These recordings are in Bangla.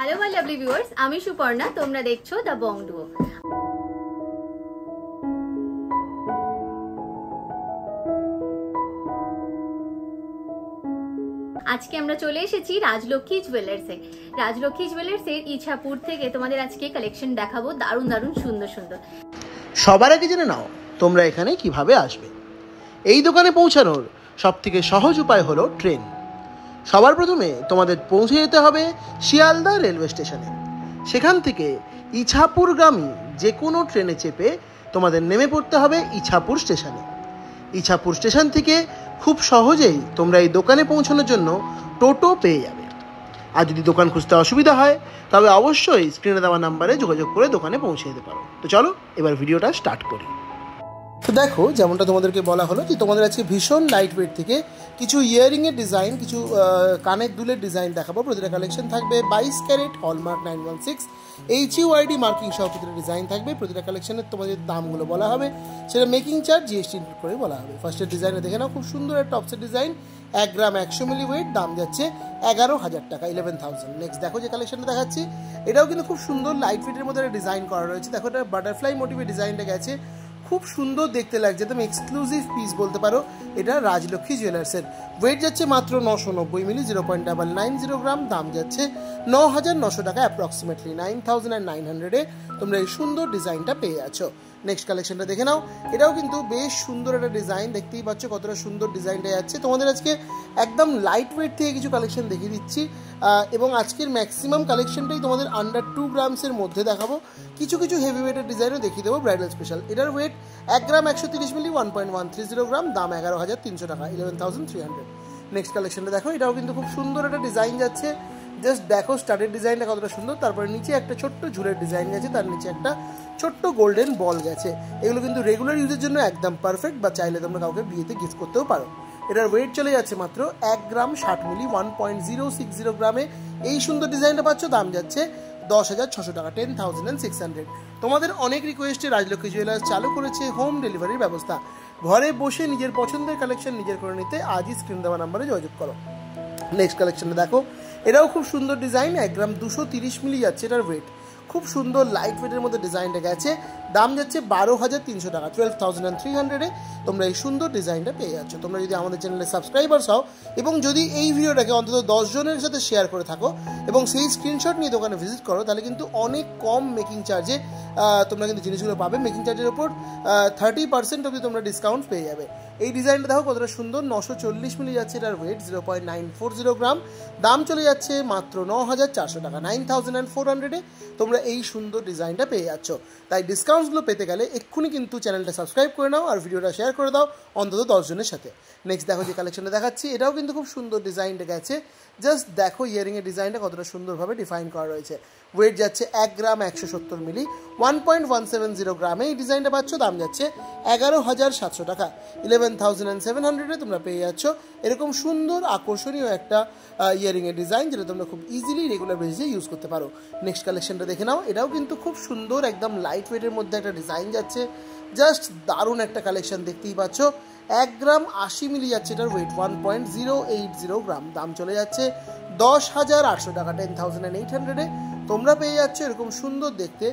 हेलो माय लवली ভিউয়ার্স, আমি সুপর্ণা, তোমরা দেখছো দ্য বং ডুও। আজকে আমরা চলে এসেছি রাজলক্ষ্মী জুয়েলার্সে। রাজলক্ষ্মী জুয়েলার্সের ইছাপুর থেকে তোমাদের আজকে কালেকশন দেখাবো, দারুণ দারুণ সুন্দর সুন্দর। সবার আগে জেনে নাও তোমরা এখানে কিভাবে আসবে। এই দোকানে পৌঁছানোর সবথেকে সহজ উপায় হলো ট্রেন। সবার প্রথমে তোমাদের পৌঁছে যেতে হবে শিয়ালদা রেলওয়ে স্টেশনে। সেখান থেকে ইছাপুরগামী যে কোনো ট্রেনে চেপে তোমাদের নেমে পড়তে হবে ইছাপুর স্টেশনে। ইছাপুর স্টেশন থেকে খুব সহজেই তোমরা এই দোকানে পৌঁছানোর জন্য টোটো পেয়ে যাবে। আর যদি দোকান খুঁজতে অসুবিধা হয় তবে অবশ্যই স্ক্রিনে দেওয়া নাম্বারে যোগাযোগ করে দোকানে পৌঁছে যেতে পারো। তো চলো এবার ভিডিওটা স্টার্ট করি। তো দেখো, যেমনটা তোমাদেরকে বলা হলো যে তোমাদের আজকে ভীষণ লাইট ওয়েট থেকে কিছু ইয়ারিংয়ের ডিজাইন, কিছু কানের দুলের ডিজাইন দেখাবো। প্রতিটা কালেকশন থাকবে 22 ক্যারেট হলমার্ক 916 HUID মার্কিং সহ প্রতিটা ডিজাইন থাকবে। প্রতিটা কালেকশনের তোমাদের দামগুলো বলা হবে, সেটা মেকিং চার্জ জিএসটি ইনক্লুড করে বলা হবে। ফার্স্টের ডিজাইনে দেখে নাও, খুব সুন্দর একটা টপসের ডিজাইন, 1 গ্রাম 100 মিলি ওয়েট, দাম যাচ্ছে 11,000 টাকা, 11,000। নেক্সট দেখো যে কালেকশনটা দেখাচ্ছি, এটাও কিন্তু খুব সুন্দর লাইট ওয়েটের মধ্যে একটা ডিজাইন করা রয়েছে। দেখো এটা বাটারফ্লাই মোটিভের ডিজাইনটা গেছে, খুব সুন্দর দেখতে লাগছে, একদম এক্সক্লুসিভ পিস বলতে পারো। এটা রাজলক্ষ্মী জুয়েলার্সের। ওয়েট যাচ্ছে মাত্র 990 মিলি, 0.990 গ্রাম, দাম যাচ্ছে 9,900 টাকা, অ্যাপ্রক্সিমেটলি 9,900-এ তোমরা এই সুন্দর ডিজাইনটা পেয়ে আছো। নেক্সট কালেকশনটা দেখে নাও, এটাও কিন্তু বেশ সুন্দর একটা ডিজাইন, দেখতেই পাচ্ছ কতটা সুন্দর ডিজাইনটা যাচ্ছে। তোমাদের আজকে একদম লাইট ওয়েট থেকে কিছু কালেকশন দেখিয়ে দিচ্ছি, এবং আজকের ম্যাক্সিমাম কালেকশনটাই তোমাদের আন্ডার 2 গ্রামসের মধ্যে দেখাবো। কিছু কিছু হেভি ওয়েটের ডিজাইনও দেখিয়ে দেবো, ব্রাইডাল স্পেশাল। এটার ওয়েট 1 গ্রাম 130 মিলি, 1.130 গ্রাম, দাম 11,300 টাকা, 11,300। নেক্সট কালেকশনটা দেখো, এটাও কিন্তু খুব সুন্দর একটা ডিজাইন যাচ্ছে। জাস্ট দেখো স্টার্টের ডিজাইনটা কতটা সুন্দর, তারপরে নিচে একটা ছোট্ট ঝুলের ডিজাইন গেছে, তার নিচে একটা ছোট্ট গোল্ডেন বল গেছে। এগুলো কিন্তু রেগুলার ইউজের জন্য একদম পারফেক্ট, বা চাইলে তোমরা কাউকে বিয়েতে গিফট করতেও পারো। এটার ওয়েট চলে যাচ্ছে মাত্র 1 গ্রাম 60 মিলি, 1.060 গ্রামে এই সুন্দর ডিজাইনটা পাচ্ছ, দাম যাচ্ছে 10,600 টাকা, 10,600। তোমাদের অনেক রিকোয়েস্টে রাজলক্ষ্মী জুয়েলার্স চালু করেছে হোম ডেলিভারির ব্যবস্থা। ঘরে বসে নিজের পছন্দের কালেকশন নিজের করে নিতে আজই স্ক্রিন দেওয়া নাম্বারে যোগাযোগ করো। নেক্সট কালেকশনটা দেখো, এটাও খুব সুন্দর ডিজাইন, 1 গ্রাম 230 মিলি যাচ্ছে এটার ওয়েট। খুব সুন্দর লাইট ওয়েটের মধ্যে ডিজাইনটা গেছে, দাম যাচ্ছে 12,300 টাকা, 12,300-এ তোমরা এই সুন্দর ডিজাইনটা পেয়ে যাচ্ছ। তোমরা যদি আমাদের চ্যানেলে সাবস্ক্রাইবার্স হও এবং যদি এই ভিডিওটাকে অন্তত 10 জনের সাথে শেয়ার করে থাকো এবং সেই স্ক্রিনশট নিয়ে দোকানে ভিজিট করো, তাহলে কিন্তু অনেক কম মেকিং চার্জে তোমরা কিন্তু জিনিসগুলো পাবে। মেকিং চার্জের ওপর 30% অবধি তোমরা ডিসকাউন্ট পেয়ে যাবে। এই ডিজাইনটা দেখো কতটা সুন্দর, 940 মিলি যাচ্ছে এটার ওয়েট, 0.940 গ্রাম, দাম চলে যাচ্ছে মাত্র 9,400 টাকা, 9,400-এ তোমরা এই সুন্দর ডিজাইনটা পেয়ে যাচ্ছ। তাই ডিসকাউন্টসগুলো পেতে গেলে এক্ষুনি কিন্তু চ্যানেলটা সাবস্ক্রাইব করে নাও আর ভিডিওটা শেয়ার করে দাও অন্তত 10 জনের সাথে। নেক্সট দেখো যে কালেকশনটা দেখাচ্ছি, এটাও কিন্তু খুব সুন্দর ডিজাইনটা গেছে। জাস্ট দেখো ইয়ারিংয়ের ডিজাইনটা কতটা সুন্দরভাবে ডিফাইন করা রয়েছে। ওয়েট যাচ্ছে 1 গ্রাম 170 মিলি, 1.170 গ্রামে এই ডিজাইনটা পাচ্ছ, দাম যাচ্ছে 11,700 টাকা, 11,700-এ তোমরা পেয়ে যাচ্ছ এরকম সুন্দর আকর্ষণীয় একটা ইয়ারিংয়ের ডিজাইন, যেটা তোমরা খুব ইজিলি রেগুলার বেসিসে ইউজ করতে পারো। নেক্সট কালেকশনটা দেখে নাও, এটাও কিন্তু খুব সুন্দর একদম লাইট ওয়েটের মধ্যে একটা ডিজাইন যাচ্ছে। জাস্ট দারুণ একটা কালেকশন, দেখতেই পাচ্ছ 1 গ্রাম 80 মিলি যাচ্ছে এটার ওয়েট, 1.080 গ্রাম, দাম চলে যাচ্ছে 10,800 টাকা, 10,800-এ তোমরা পেয়ে যাচ্ছ এরকম সুন্দর দেখতে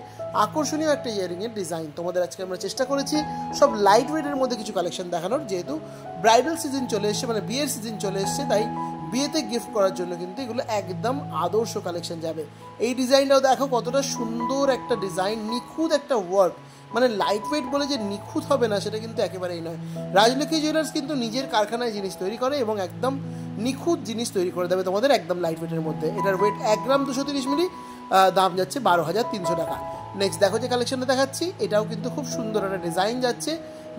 আকর্ষণীয় একটা ইয়ারিংয়ের ডিজাইন। তোমাদের আজকে আমরা চেষ্টা করেছি সব লাইট ওয়েটের মধ্যে কিছু কালেকশন দেখানোর, যেহেতু ব্রাইডাল সিজন চলে এসছে, মানে বিয়ের সিজন চলে এসছে, তাই বিয়েতে গিফট করার জন্য কিন্তু এগুলো একদম আদর্শ কালেকশন যাবে। এই ডিজাইনটাও দেখো কতটা সুন্দর একটা ডিজাইন, নিখুঁত একটা ওয়ার্ক, মানে লাইট ওয়েট বলে যে নিখুঁত হবে না সেটা কিন্তু একেবারেই নয়। রাজলক্ষ্মী জুয়েলার্স কিন্তু নিজের কারখানায় জিনিস তৈরি করে এবং একদম নিখুঁত জিনিস তৈরি করে দেবে তোমাদের একদম লাইট ওয়েটের মধ্যে। এটার ওয়েট 1 গ্রাম 230 মিলি, দাম যাচ্ছে 12,300 টাকা। নেক্সট দেখো যে কালেকশনটা দেখাচ্ছি, এটাও কিন্তু খুব সুন্দর একটা ডিজাইন যাচ্ছে,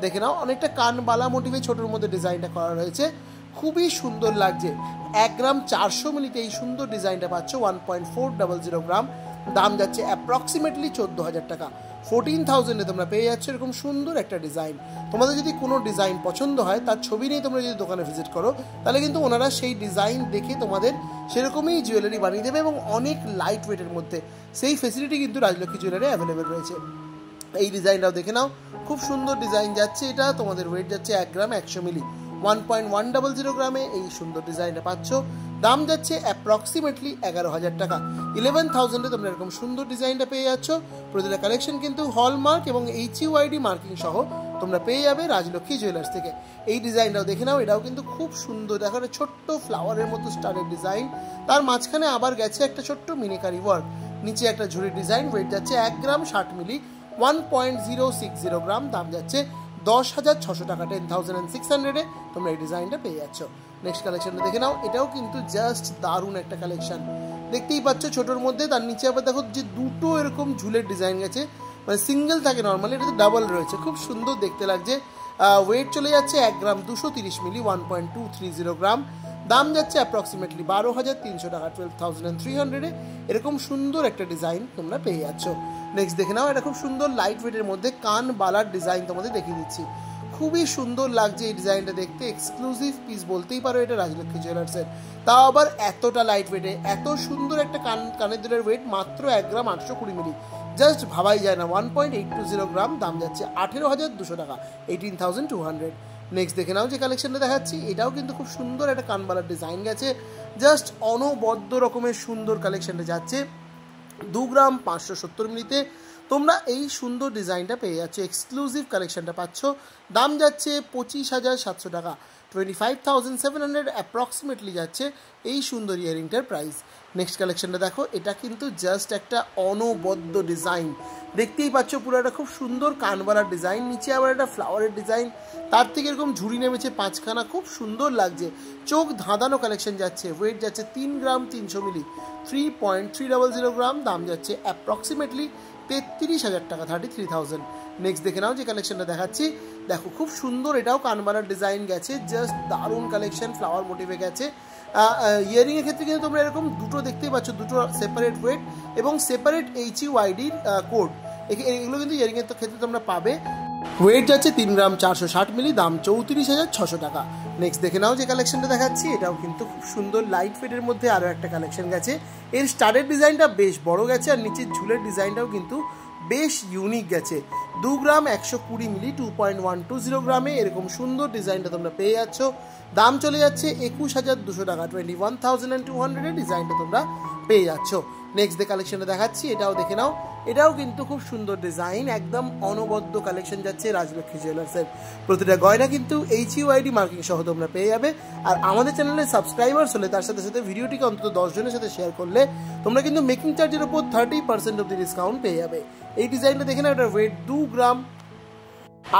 দেখে নাও অনেকটা কানবালা মোটিভে ছোটোর মধ্যে ডিজাইনটা করা রয়েছে, খুবই সুন্দর লাগছে। 1 গ্রাম 400 মিলিতে এই সুন্দর ডিজাইনটা পাচ্ছ, 1.400 গ্রাম, দাম যাচ্ছে অ্যাপ্রক্সিমেটলি 14,000 টাকা, 14,000-এ তোমরা পেয়ে যাচ্ছ এরকম সুন্দর একটা ডিজাইন। তোমাদের যদি কোনো ডিজাইন পছন্দ হয় তার ছবি নিয়ে তোমরা যদি দোকানে ভিজিট করো, তাহলে কিন্তু ওনারা সেই ডিজাইন দেখে তোমাদের সেরকমই জুয়েলারি বানিয়ে দেবে এবং অনেক লাইট ওয়েটের মধ্যে। সেই ফেসিলিটি কিন্তু রাজলক্ষ্মী জুয়েলারি অ্যাভেলেবেল রয়েছে। এই ডিজাইনটাও দেখে নাও, খুব সুন্দর ডিজাইন যাচ্ছে, এটা তোমাদের ওয়েট যাচ্ছে 1 গ্রাম 100 মিলি, 1.100 গ্রামে এই সুন্দর ডিজাইনটা পাচ্ছ, দাম যাচ্ছে অ্যাপ্রক্সিমেটলি 11,000 টাকা। 11,000-এ তোমরা এরকম সুন্দর ডিজাইনটা পেয়ে যাচ্ছ। প্রতিটা কালেকশন কিন্তু হলমার্ক এবং HUID মার্কিং সহ তোমরা পেয়ে যাবে রাজলক্ষ্মী জুয়েলার্স থেকে। এই ডিজাইনটাও দেখে নাও, এটাও কিন্তু খুব সুন্দর। দেখো একটা ছোট্ট ফ্লাওয়ারের মতো স্টারের ডিজাইন, তার মাঝখানে আবার গেছে একটা ছোট্ট মিনিকারি ওয়ার্ক, নিচে একটা ঝুড়ির ডিজাইন। ওয়েট যাচ্ছে 1 গ্রাম 60 মিলি, 1.060 গ্রাম। দাম যাচ্ছে 10,600 টাকা। 10,600-এ তোমরা এই ডিজাইনটা পেয়ে যাচ্ছ। নেক্সট কালেকশনটা দেখে নাও, এটাও কিন্তু জাস্ট দারুণ একটা কালেকশন। দেখতেই পাচ্ছ ছোটোর মধ্যে, তার নিচে আবার দেখো যে দুটো এরকম ঝুলের ডিজাইন গেছে, মানে সিঙ্গেল থাকে নর্মালি, এটাতে ডাবল রয়েছে, খুব সুন্দর দেখতে লাগছে। ওয়েট চলে যাচ্ছে 1 গ্রাম 230 মিলি, 1.230 গ্রাম। দাম যাচ্ছে অ্যাপ্রক্সিমেটলি 12,300 টাকা। 12,300-এ এরকম সুন্দর একটা ডিজাইন তোমরা পেয়ে যাচ্ছ। নেক্সট দেখে নাও, এটা খুব সুন্দর লাইট ওয়েটের মধ্যে কান বালার ডিজাইন তোমাদের দেখিয়ে দিচ্ছি। খুবই সুন্দর লাগছে এই ডিজাইনটা দেখতে, এক্সক্লুসিভ পিস বলতেই পারো এটা রাজলক্ষ্মী জুয়েলার্সের। তাও আবার এতটা লাইট ওয়েটে, এত সুন্দর একটা কানের দুলের ওয়েট মাত্র 1 গ্রাম 820 মিলি, জাস্ট ভাবাই যায় না। 1.820 গ্রাম। দাম যাচ্ছে 18,200 টাকা, 18,200। নেক্সট দেখে নাও যে কালেকশনটা দেখাচ্ছি, এটাও কিন্তু খুব সুন্দর একটা কানবালার ডিজাইন গেছে, জাস্ট অনবদ্য রকমের সুন্দর কালেকশনটা যাচ্ছে। 2 গ্রাম 570 মিলিতে তোমরা এই সুন্দর ডিজাইনটা পেয়ে যাচ্ছ, এক্সক্লুসিভ কালেকশনটা পাচ্ছ। দাম যাচ্ছে 25,700 টাকা, 25,700 অ্যাপ্রক্সিমেটলি যাচ্ছে এই সুন্দর ইয়ারিংটার প্রাইস। নেক্সট কালেকশনটা দেখো, এটা কিন্তু জাস্ট একটা অনবদ্য ডিজাইন, দেখতেই পাচ্ছ পুরোটা খুব সুন্দর কানবালার ডিজাইন, নিচে আবার একটা ফ্লাওয়ারের ডিজাইন, তার থেকে এরকম ঝুড়ি নেমেছে 5খানা, খুব সুন্দর লাগছে, চোখ ধাঁধানো কালেকশন যাচ্ছে। ওয়েট যাচ্ছে 3 গ্রাম 300 মিলি, 3.300 গ্রাম। দাম যাচ্ছে অ্যাপ্রক্সিমেটলি 33,000 টাকা, 33,000। নেক্সট দেখে নাও যে কালেকশনটা দেখাচ্ছি, দেখো খুব সুন্দর, এটাও কানবালার ডিজাইন গেছে, জাস্ট দারুণ কালেকশন, ফ্লাওয়ার মোটিভে গেছে। ইয়ারিংয়ের ক্ষেত্রে কিন্তু তোমরা এরকম দুটো দেখতেই পাচ্ছ, দুটো সেপারেট ওয়েট এবং সেপারেট HUID কোড, এগুলো কিন্তু ইয়ারিংয়ের ক্ষেত্রে তোমরা পাবে। ওয়েট যাচ্ছে 3 গ্রাম 460 মিলি, দাম 34,600 টাকা। নেক্সট দেখে নাও যে কালেকশনটা দেখাচ্ছি, এটাও কিন্তু খুব সুন্দর লাইট ওয়েটের মধ্যে আরও একটা কালেকশন গেছে। এর স্টারের ডিজাইনটা বেশ বড় গেছে, আর নিচের ঝুলের ডিজাইনটাও কিন্তু বেশ ইউনিক গেছে। 2 গ্রাম 120 মিলি, 2.120 গ্রামে এরকম সুন্দর ডিজাইনটা তোমরা পেয়ে যাচ্ছ। দাম চলে যাচ্ছে 21,200 টাকা, 21,200-এর ডিজাইনটা তোমরা পেয়ে যাচ্ছ। নেক্সট যে কালেকশনটা দেখাচ্ছি, এটাও দেখে নাও, এটাও কিন্তু খুব সুন্দর ডিজাইন, একদম অনবদ্য কালেকশন যাচ্ছে রাজলক্ষ্মী জুয়েলার্সের। প্রতিটা গয়না কিন্তু HUID মার্কিং সহ তোমরা পেয়ে যাবে। আর আমাদের চ্যানেলে সাবস্ক্রাইবার্স হলে তার সাথে সাথে ভিডিওটিকে অন্তত 10 জনের সাথে শেয়ার করলে তোমরা কিন্তু মেকিং চার্জের উপর 30% অব্দি ডিসকাউন্ট পেয়ে যাবে। এই ডিজাইনটা দেখে নাও, এটার ওয়েট 2 গ্রাম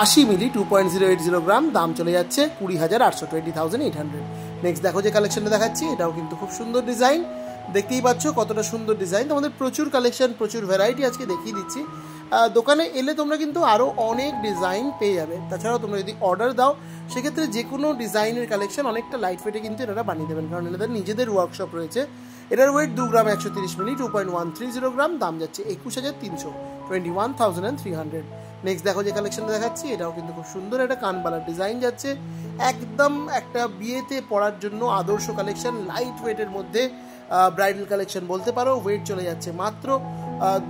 80 মিলি, 2.080 গ্রাম। দাম চলে যাচ্ছে 20,800, 20,800। নেক্সট দেখো যে কালেকশনটা দেখাচ্ছি, এটাও কিন্তু খুব সুন্দর ডিজাইন, দেখতেই পাচ্ছ কতটা সুন্দর ডিজাইন। তোমাদের প্রচুর কালেকশন, প্রচুর ভ্যারাইটি আজকে দেখিয়ে দিচ্ছি। দোকানে এলে তোমরা কিন্তু আরও অনেক ডিজাইন পেয়ে যাবে। তাছাড়াও তোমরা যদি অর্ডার দাও সেক্ষেত্রে যে কোনো ডিজাইনের কালেকশন অনেকটা লাইট ওয়েটে কিন্তু এনারা বানিয়ে দেবেন, কারণ এনাদের নিজেদের ওয়ার্কশপ রয়েছে। এটার ওয়েট 2 গ্রাম 130 মিলি, 2.130 গ্রাম। দাম যাচ্ছে 21,300, 21,300। নেক্সট দেখো যে কালেকশনটা দেখাচ্ছি, এটাও কিন্তু খুব সুন্দর একটা কানবালার ডিজাইন যাচ্ছে, একদম একটা বিয়েতে পরার জন্য আদর্শ কালেকশন, লাইট ওয়েটের মধ্যে ব্রাইডাল কালেকশন বলতে পারো। ওয়েট চলে যাচ্ছে মাত্র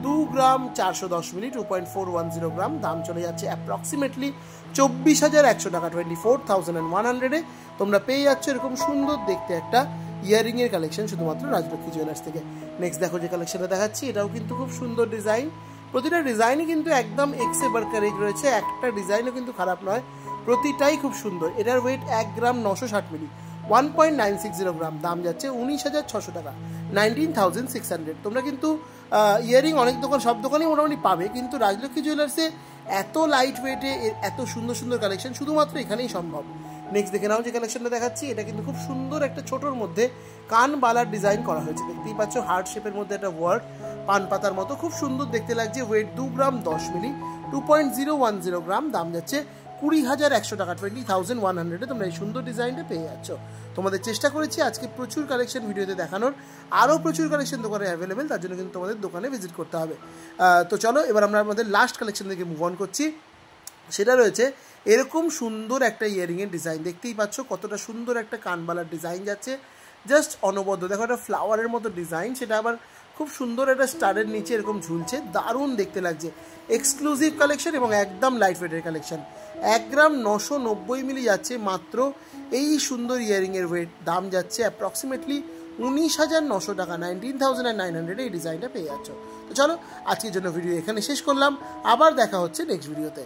2 গ্রাম 410 মিলি, 2.410 গ্রাম। দাম চলে যাচ্ছে অ্যাপ্রক্সিমেটলি 24,100 টাকা, 24,100-এ তোমরা পেয়ে যাচ্ছ এরকম সুন্দর দেখতে একটা ইয়ারিংয়ের কালেকশন শুধুমাত্র রাজলক্ষ্মী জুয়েলার্স থেকে। নেক্সট দেখো যে কালেকশনটা দেখাচ্ছি, এটাও কিন্তু খুব সুন্দর ডিজাইন, প্রতিটা ডিজাইনই কিন্তু একদম এক্সে বার্কারেজ রয়েছে, একটা ডিজাইনও কিন্তু খারাপ নয়, প্রতিটাই খুব সুন্দর। এটার ওয়েট 1 গ্রাম 960 মিলি, 1.960 গ্রাম। দাম যাচ্ছে 19,600 টাকা, 19,600। তোমরা কিন্তু ইয়ারিং অনেক দোকান, সব দোকানেই মোটামুটি পাবে, কিন্তু রাজলক্ষ্মী জুয়েলার্সে এত লাইট ওয়েটে এত সুন্দর সুন্দর কালেকশন শুধুমাত্র এখানেই সম্ভব। নেক্সট দেখে নাও যে কালেকশনটা দেখাচ্ছি, এটা কিন্তু খুব সুন্দর একটা ছোটোর মধ্যে কান বালার ডিজাইন করা হয়েছে, দেখতেই পাচ্ছ হার্ট শেপের মধ্যে একটা ওয়ার্ক, পান পাতার মতো খুব সুন্দর দেখতে লাগছে। ওয়েট 2 গ্রাম 10 মিলি, 2.010 গ্রাম। দাম যাচ্ছে 20,100 টাকা, 20,100-এ তোমরা এই সুন্দর ডিজাইনটা পেয়ে যাচ্ছ। তোমাদের চেষ্টা করেছি আজকে প্রচুর কালেকশন ভিডিওতে দেখানোর, আরও প্রচুর কালেকশন দোকানে অ্যাভেলেবেল, তার জন্য কিন্তু তোমাদের দোকানে ভিজিট করতে হবে। তো চলো এবার আমরা আমাদের লাস্ট কালেকশন থেকে মুভ অন করছি। সেটা রয়েছে এরকম সুন্দর একটা ইয়ারিংয়ের ডিজাইন, দেখতেই পাচ্ছ কতটা সুন্দর একটা কানবালার ডিজাইন যাচ্ছে, জাস্ট অনবদ্য। দেখো একটা ফ্লাওয়ারের মতো ডিজাইন, সেটা আবার খুব সুন্দর একটা স্টারের নিচে এরকম ঝুলছে, দারুণ দেখতে লাগছে, এক্সক্লুসিভ কালেকশন এবং একদম লাইট ওয়েটের কালেকশন। 1 গ্রাম 990 মিলি যাচ্ছে মাত্র এই সুন্দর ইয়ারিংয়ের ওয়েট। দাম যাচ্ছে অ্যাপ্রক্সিমেটলি 19,900 টাকা, 19,900 এই ডিজাইনটা পেয়ে যাচ্ছ। তো চলো আজকের জন্য ভিডিও এখানে শেষ করলাম, আবার দেখা হচ্ছে নেক্সট ভিডিওতে।